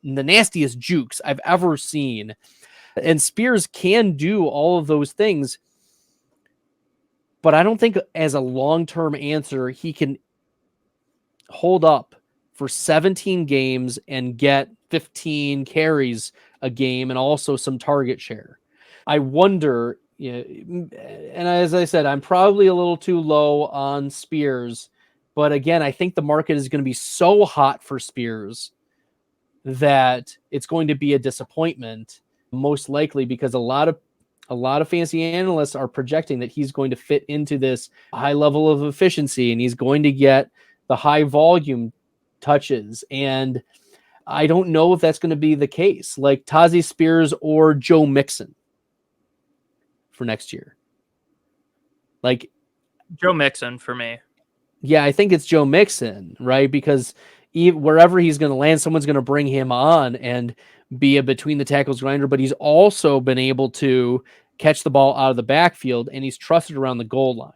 nastiest jukes I've ever seen. And Spears can do all of those things, but I don't think as a long-term answer, he can hold up for 17 games and get 15 carries a game and also some target share. I wonder, and as I said, I'm probably a little too low on Spears, but again, I think the market is going to be so hot for Spears that it's going to be a disappointment, most likely, because a lot of fantasy analysts are projecting that he's going to fit into this high level of efficiency and he's going to get the high volume touches. And I don't know if that's going to be the case, like Tazi Spears or Joe Mixon for next year. Like Joe Mixon for me. Yeah, I think it's Joe Mixon, right? Because wherever he's going to land, someone's going to bring him on and be a between the tackles grinder, but he's also been able to catch the ball out of the backfield, and he's trusted around the goal line.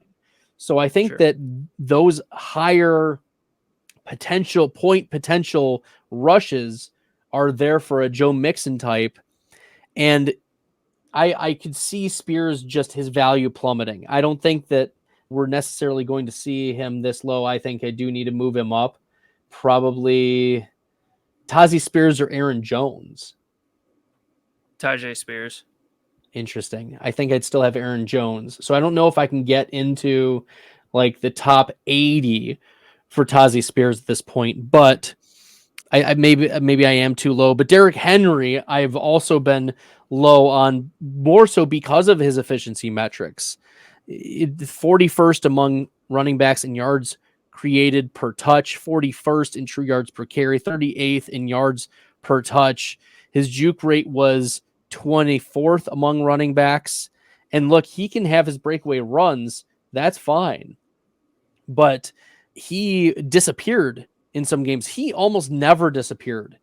So I think that those higher potential rushes are there for a Joe Mixon type. And I could see Spears, just his value plummeting. I don't think that we're necessarily going to see him this low. I think I do need to move him up. Probably Tazi Spears or Aaron Jones. Tajay Spears. Interesting. I think I'd still have Aaron Jones. So I don't know if I can get into like the top 80 for Tazi Spears at this point, but I maybe I am too low. But Derrick Henry, I've also been low on, more so because of his efficiency metrics. 41st among running backs in yards created per touch, 41st in true yards per carry, 38th in yards per touch. His juke rate was 24th among running backs. And look, he can have his breakaway runs. That's fine. But he disappeared in some games. He almost never disappeared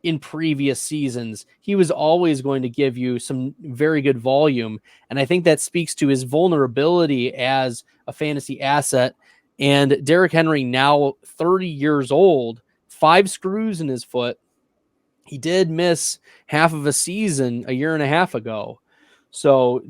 in previous seasons. He was always going to give you some very good volume. And I think that speaks to his vulnerability as a fantasy asset. And Derrick Henry, now 30 years old, 5 screws in his foot. He did miss half of a season a year and a half ago. So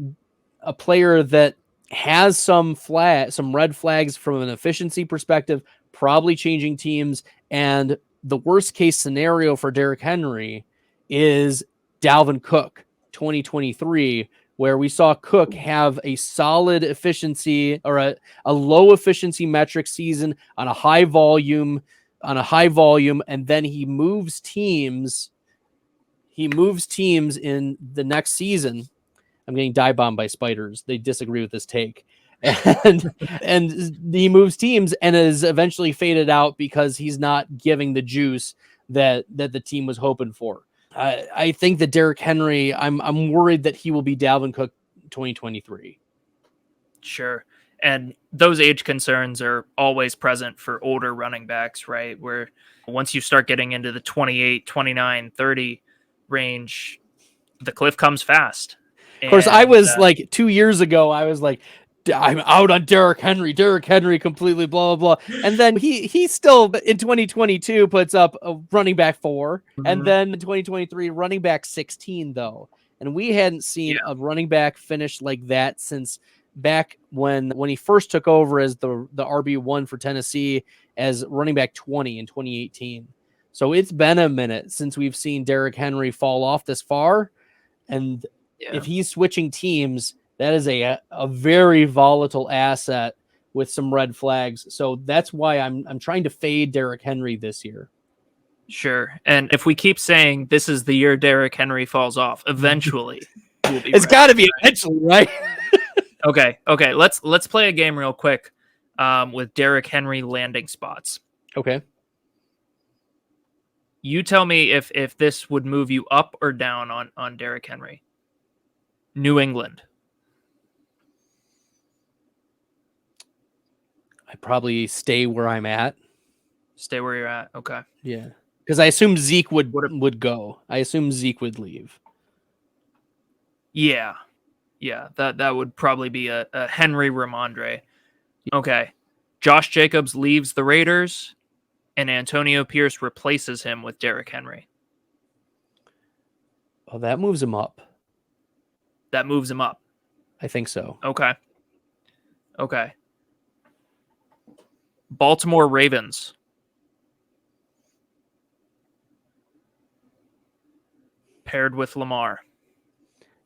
a player that has some red flags from an efficiency perspective, probably changing teams. And the worst case scenario for Derrick Henry is Dalvin Cook 2023, where we saw Cook have a solid efficiency or a low efficiency metric season on a high volume, and then he moves teams in the next season. I'm getting dive-bombed by spiders. They disagree with this take. And he moves teams and is eventually faded out because he's not giving the juice that the team was hoping for. I think that Derrick Henry, I'm worried that he will be Dalvin Cook 2023. Sure. And those age concerns are always present for older running backs, right? Where once you start getting into the 28, 29, 30 range, the cliff comes fast. Of course, I was like 2 years ago, I was like, I'm out on Derrick Henry completely blah, blah, blah. And then he still in 2022 puts up a running back 4. Mm-hmm. And then in 2023, running back 16, though. And we hadn't seen a running back finish like that since back when he first took over as the RB1 for Tennessee as running back 20 in 2018. So it's been a minute since we've seen Derrick Henry fall off this far. And if he's switching teams, that is a very volatile asset with some red flags. So that's why I'm trying to fade Derrick Henry this year. Sure. And if we keep saying this is the year Derrick Henry falls off, eventually we'll be it's got to be eventually, right? Okay. Let's play a game real quick with Derrick Henry landing spots. Okay. You tell me if this would move you up or down on Derrick Henry. New England. I'd probably stay where I'm at. Stay where you're at. Okay. Yeah. Because I assume Zeke would go. I assume Zeke would leave. Yeah. That would probably be a Henry Ramondre. Okay. Josh Jacobs leaves the Raiders, and Antonio Pierce replaces him with Derrick Henry. Oh, that moves him up. That moves him up. I think so. Okay. Baltimore Ravens. Paired with Lamar.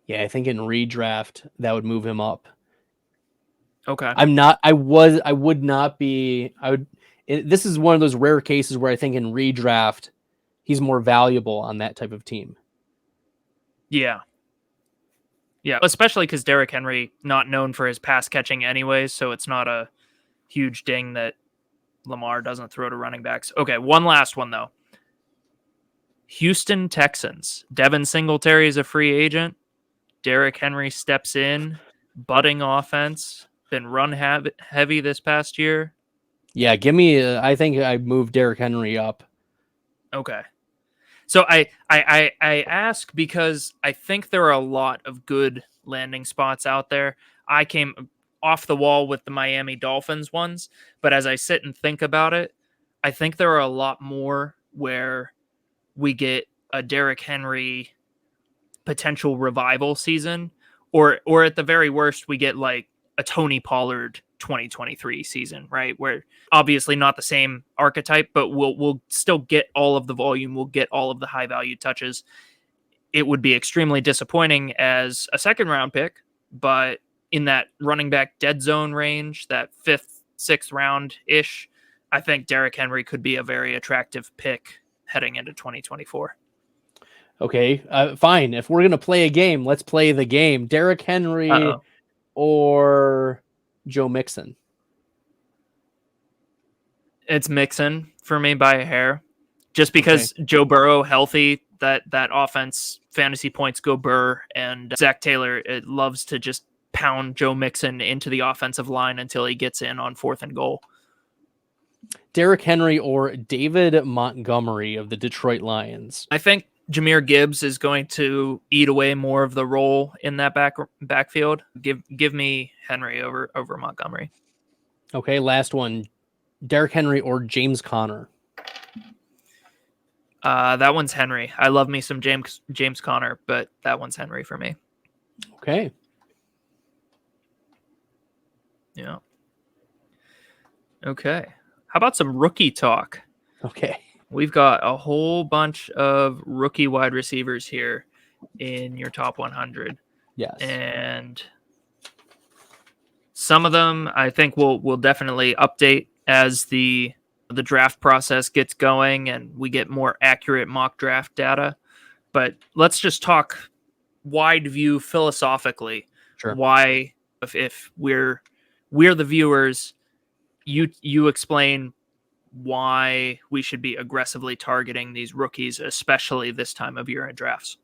Yeah, I think in redraft that would move him up. Okay. This is one of those rare cases where I think in redraft he's more valuable on that type of team. Yeah, especially because Derrick Henry, not known for his pass catching anyways, so it's not a huge ding that Lamar doesn't throw to running backs. Okay, one last one, though. Houston Texans. Devin Singletary is a free agent. Derrick Henry steps in. Budding offense. Been run heavy this past year. Yeah, I think I moved Derrick Henry up. Okay. So I ask because I think there are a lot of good landing spots out there. I came off the wall with the Miami Dolphins ones, but as I sit and think about it, I think there are a lot more where we get a Derrick Henry potential revival season, or at the very worst we get like a Tony Pollard 2023 season, right? Where obviously not the same archetype, but we'll still get all of the volume, we'll get all of the high value touches. It would be extremely disappointing as a second round pick, but in that running back dead zone range, that 5th, 6th round ish, I think Derrick Henry could be a very attractive pick heading into 2024. Okay, fine. If we're gonna play a game, let's play the game. Derrick Henry or Joe Mixon. It's Mixon for me by a hair, just because Joe Burrow healthy, that offense fantasy points go Burr, and Zach Taylor loves to just pound Joe Mixon into the offensive line until he gets in on 4th and goal. Derrick Henry or David Montgomery of the Detroit Lions. I think Jahmyr Gibbs is going to eat away more of the role in that backfield. Give me Henry over Montgomery. Okay, last one. Derrick Henry or James Conner. That one's Henry. I love me some James Conner, but that one's Henry for me. Okay. Yeah. Okay. How about some rookie talk? Okay. We've got a whole bunch of rookie wide receivers here in your top 100. Yes. And some of them I think we'll definitely update as the draft process gets going and we get more accurate mock draft data. But let's just talk wide view philosophically. Sure. Why, if we're the viewers, you explain why we should be aggressively targeting these rookies, especially this time of year in drafts.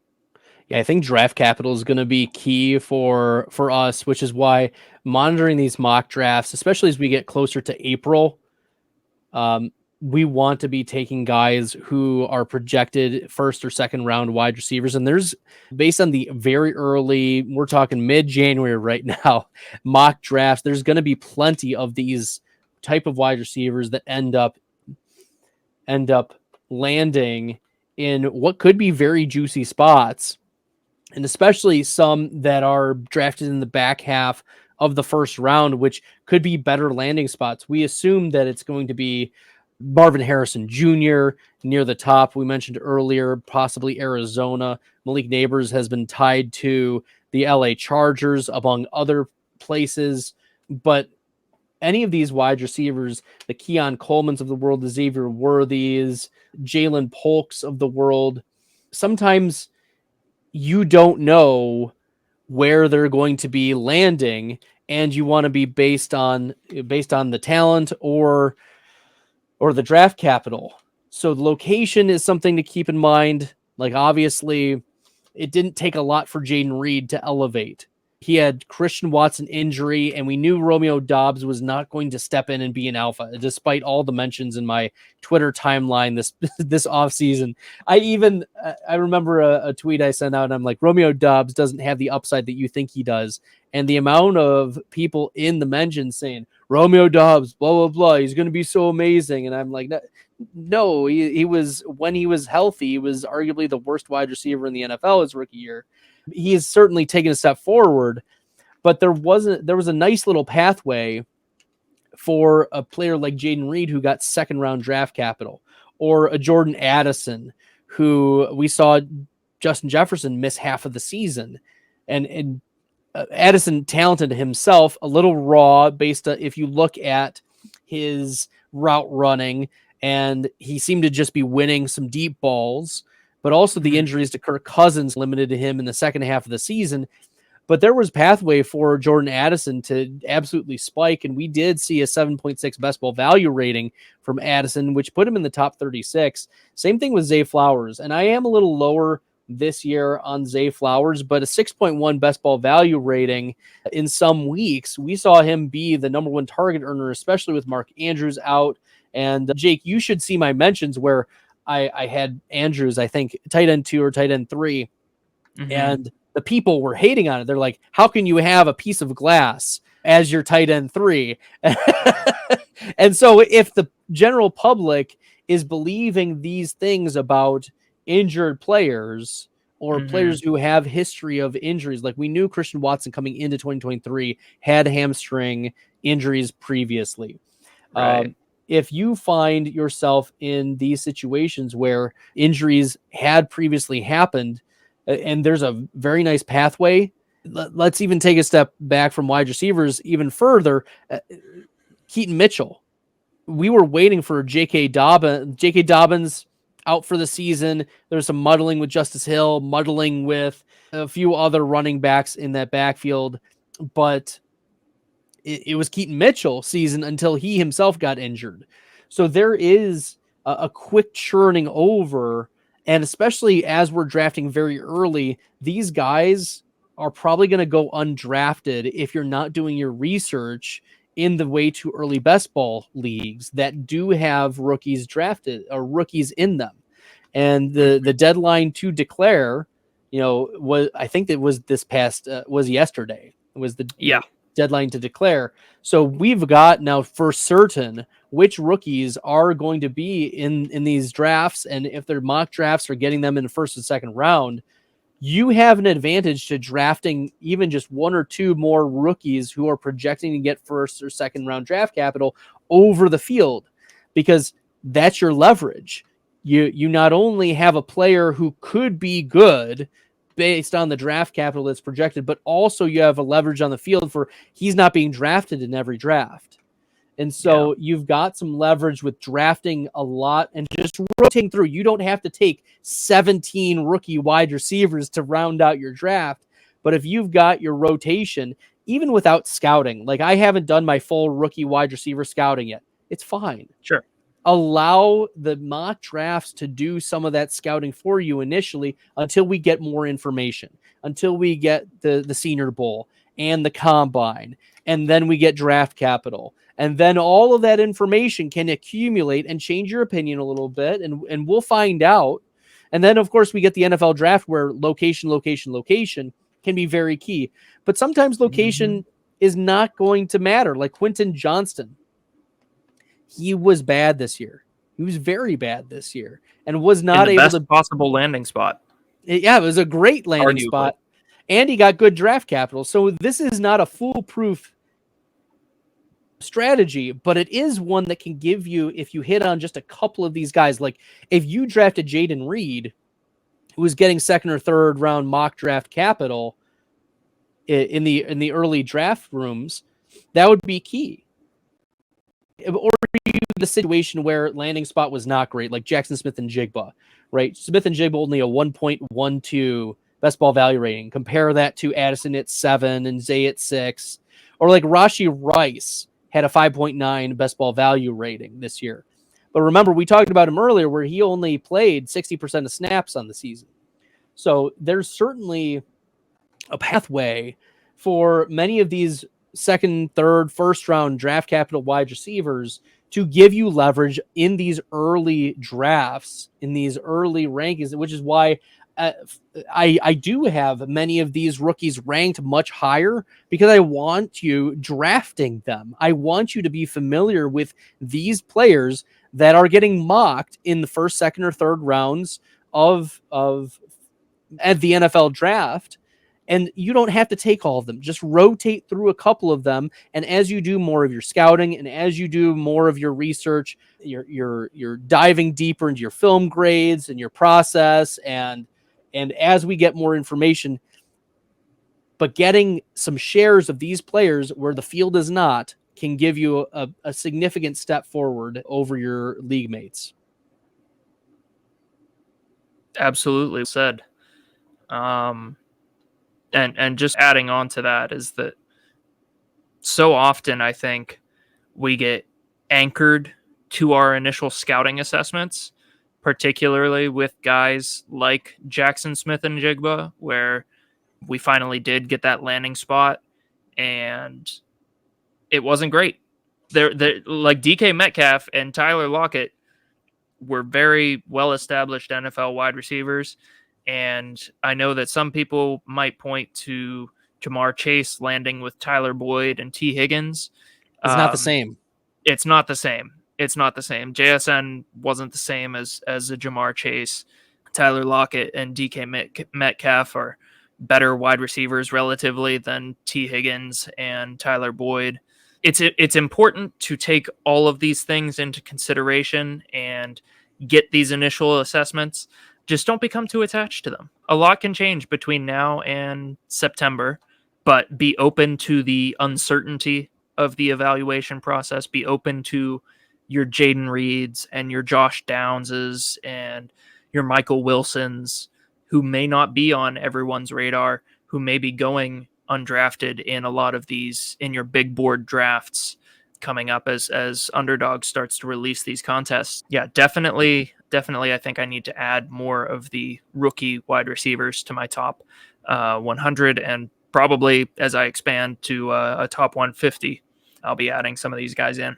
Yeah, I think draft capital is going to be key for us, which is why monitoring these mock drafts, especially as we get closer to April, we want to be taking guys who are projected 1st or 2nd round wide receivers. And there's, based on the very early, we're talking mid-January right now, mock drafts, there's going to be plenty of these type of wide receivers that end up landing in what could be very juicy spots, and especially some that are drafted in the back half of the 1st round, which could be better landing spots. We assume that it's going to be Marvin Harrison Jr. near the top. We mentioned earlier, possibly Arizona. Malik Neighbors has been tied to the LA Chargers, among other places, but any of these wide receivers, the Keon Colemans of the world, the Xavier Worthies, Jalen Polks of the world, sometimes you don't know where they're going to be landing, and you want to be based on the talent or the draft capital. So the location is something to keep in mind. Like, obviously, it didn't take a lot for Jaden Reed to elevate. He had Christian Watson injury, and we knew Romeo Doubs was not going to step in and be an alpha, despite all the mentions in my Twitter timeline this offseason. I remember a tweet I sent out, and I'm like, Romeo Doubs doesn't have the upside that you think he does. And the amount of people in the mentions saying, Romeo Doubs, blah, blah, blah, he's going to be so amazing. And I'm like, no, he was, when he was healthy, he was arguably the worst wide receiver in the NFL his rookie year. He has certainly taken a step forward, but there was a nice little pathway for a player like Jaden Reed, who got 2nd round draft capital, or a Jordan Addison, who we saw Justin Jefferson miss half of the season. And Addison talented himself, a little raw based on, if you look at his route running, and he seemed to just be winning some deep balls, but also the injuries to Kirk Cousins limited him in the second half of the season. But there was pathway for Jordan Addison to absolutely spike, and we did see a 7.6 best ball value rating from Addison, which put him in the top 36. Same thing with Zay Flowers, and I am a little lower this year on Zay Flowers, but a 6.1 best ball value rating in some weeks. We saw him be the number 1 target earner, especially with Mark Andrews out. And Jake, you should see my mentions where I had Andrews, I think tight end 2 or tight end 3, and the people were hating on it. They're like, how can you have a piece of glass as your tight end 3? And so if the general public is believing these things about injured players or players who have history of injuries, like we knew Christian Watson coming into 2023 had hamstring injuries previously. Right. If you find yourself in these situations where injuries had previously happened, and there's a very nice pathway, let's even take a step back from wide receivers even further. Keaton Mitchell, we were waiting for J.K. Dobbins. J.K. Dobbins out for the season. There's some muddling with Justice Hill, muddling with a few other running backs in that backfield, but it was Keaton Mitchell season until he himself got injured. So there is a quick churning over, and especially as we're drafting very early, these guys are probably going to go undrafted if you're not doing your research in the way too early best ball leagues that do have rookies drafted or rookies in them. And the deadline to declare, was, I think it was this past, was yesterday. It was the deadline to declare. So we've got now for certain which rookies are going to be in these drafts. And if they're mock drafts or getting them in the first and second round, you have an advantage to drafting even just 1 or 2 more rookies who are projecting to get first or second round draft capital over the field, because that's your leverage. You not only have a player who could be good based on the draft capital that's projected, but also you have a leverage on the field for he's not being drafted in every draft. And so you've got some leverage with drafting a lot and just rotating through. You don't have to take 17 rookie wide receivers to round out your draft. But if you've got your rotation, even without scouting, like I haven't done my full rookie wide receiver scouting yet, it's fine. Sure. Allow the mock drafts to do some of that scouting for you initially until we get more information, until we get the Senior Bowl and the Combine, and then we get draft capital. And then all of that information can accumulate and change your opinion a little bit, and we'll find out. And then, of course, we get the NFL draft where location can be very key. But sometimes location is not going to matter. Like Quentin Johnston, he was bad this year. He was very bad this year and was not able to possible landing spot. Yeah, it was a great landing spot. And he got good draft capital. So this is not a foolproof strategy, but it is one that can give you, if you hit on just a couple of these guys, like if you drafted Jaden Reed, who was getting second or third round mock draft capital in the early draft rooms, that would be key. Or the situation where landing spot was not great, like Jackson Smith and Jigba, right? Smith and Jigba only a 1.12 best ball value rating. Compare that to Addison at 7 and Zay at 6, or like Rashee Rice had a 5.9 best ball value rating this year. But remember, we talked about him earlier where he only played 60% of snaps on the season. So there's certainly a pathway for many of these second, third, first round draft capital wide receivers to give you leverage in these early drafts, in these early rankings, which is why I do have many of these rookies ranked much higher, because I want you drafting them. I want you to be familiar with these players that are getting mocked in the first, second, or third rounds of at the NFL draft. And you don't have to take all of them. Just rotate through a couple of them. And as you do more of your scouting and as you do more of your research, you're diving deeper into your film grades and your process. And as we get more information, but getting some shares of these players where the field is not can give you a significant step forward over your league mates. Absolutely said. And just adding on to that is that so often I think we get anchored to our initial scouting assessments, particularly with guys like Jackson Smith and Jigba, where we finally did get that landing spot and it wasn't great. They're like DK Metcalf and Tyler Lockett were very well-established NFL wide receivers. And I know that some people might point to Jamar Chase landing with Tyler Boyd and T. Higgins. It's not the same. It's not the same. It's not the same. JSN wasn't the same as a Jamar Chase. Tyler Lockett and DK Metcalf are better wide receivers relatively than T. Higgins and Tyler Boyd. It's important to take all of these things into consideration and get these initial assessments. Just don't become too attached to them. A lot can change between now and September, but be open to the uncertainty of the evaluation process. Be open to your Jaden Reeds and your Josh Downses and your Michael Wilsons, who may not be on everyone's radar, who may be going undrafted in a lot of these, in your big board drafts coming up as Underdog starts to release these contests. Yeah, definitely I think I need to add more of the rookie wide receivers to my top 100, and probably as I expand to a top 150, I'll be adding some of these guys in.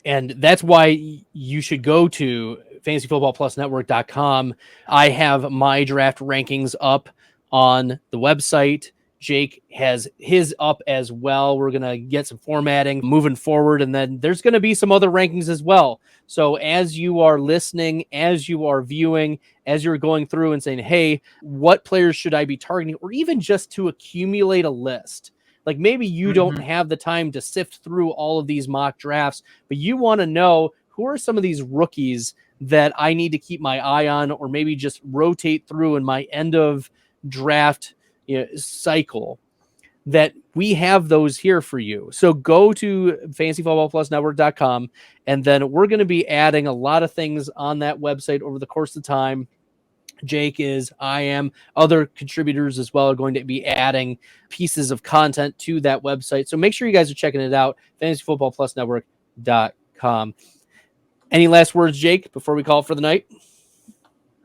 And that's why you should go to fantasyfootballplusnetwork.com. I have my draft rankings up on the website. Jake has his up as well. We're going to get some formatting moving forward, and then there's going to be some other rankings as well. So as you are listening, as you are viewing, as you're going through and saying, hey, what players should I be targeting? Or even just to accumulate a list. Like maybe you don't have the time to sift through all of these mock drafts, but you want to know who are some of these rookies that I need to keep my eye on, or maybe just rotate through in my end of draft cycle, that we have those here for you. So go to fantasyfootballplusnetwork.com, and then we're going to be adding a lot of things on that website over the course of time. Jake is, I am, other contributors as well are going to be adding pieces of content to that website. So make sure you guys are checking it out, fantasyfootballplusnetwork.com. Any last words, Jake, before we call it for the night?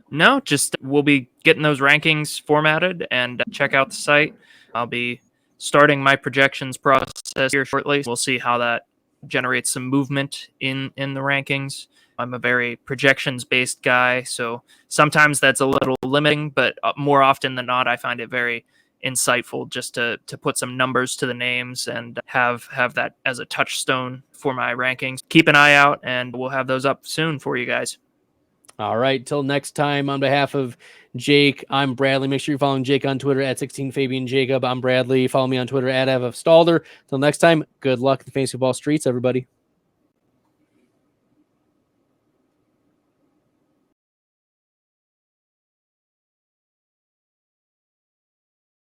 No, just we'll be getting those rankings formatted, and check out the site. I'll be starting my projections process here shortly. We'll see how that generates some movement in the rankings. I'm a very projections-based guy, so sometimes that's a little limiting, but more often than not, I find it very insightful just to put some numbers to the names and have that as a touchstone for my rankings. Keep an eye out, and we'll have those up soon for you guys. All right, till next time, on behalf of Jake, I'm Bradley. Make sure you're following Jake on Twitter at 16FabianJacob. I'm Bradley. Follow me on Twitter at Stalder. Till next time, good luck in the fantasy football streets, everybody.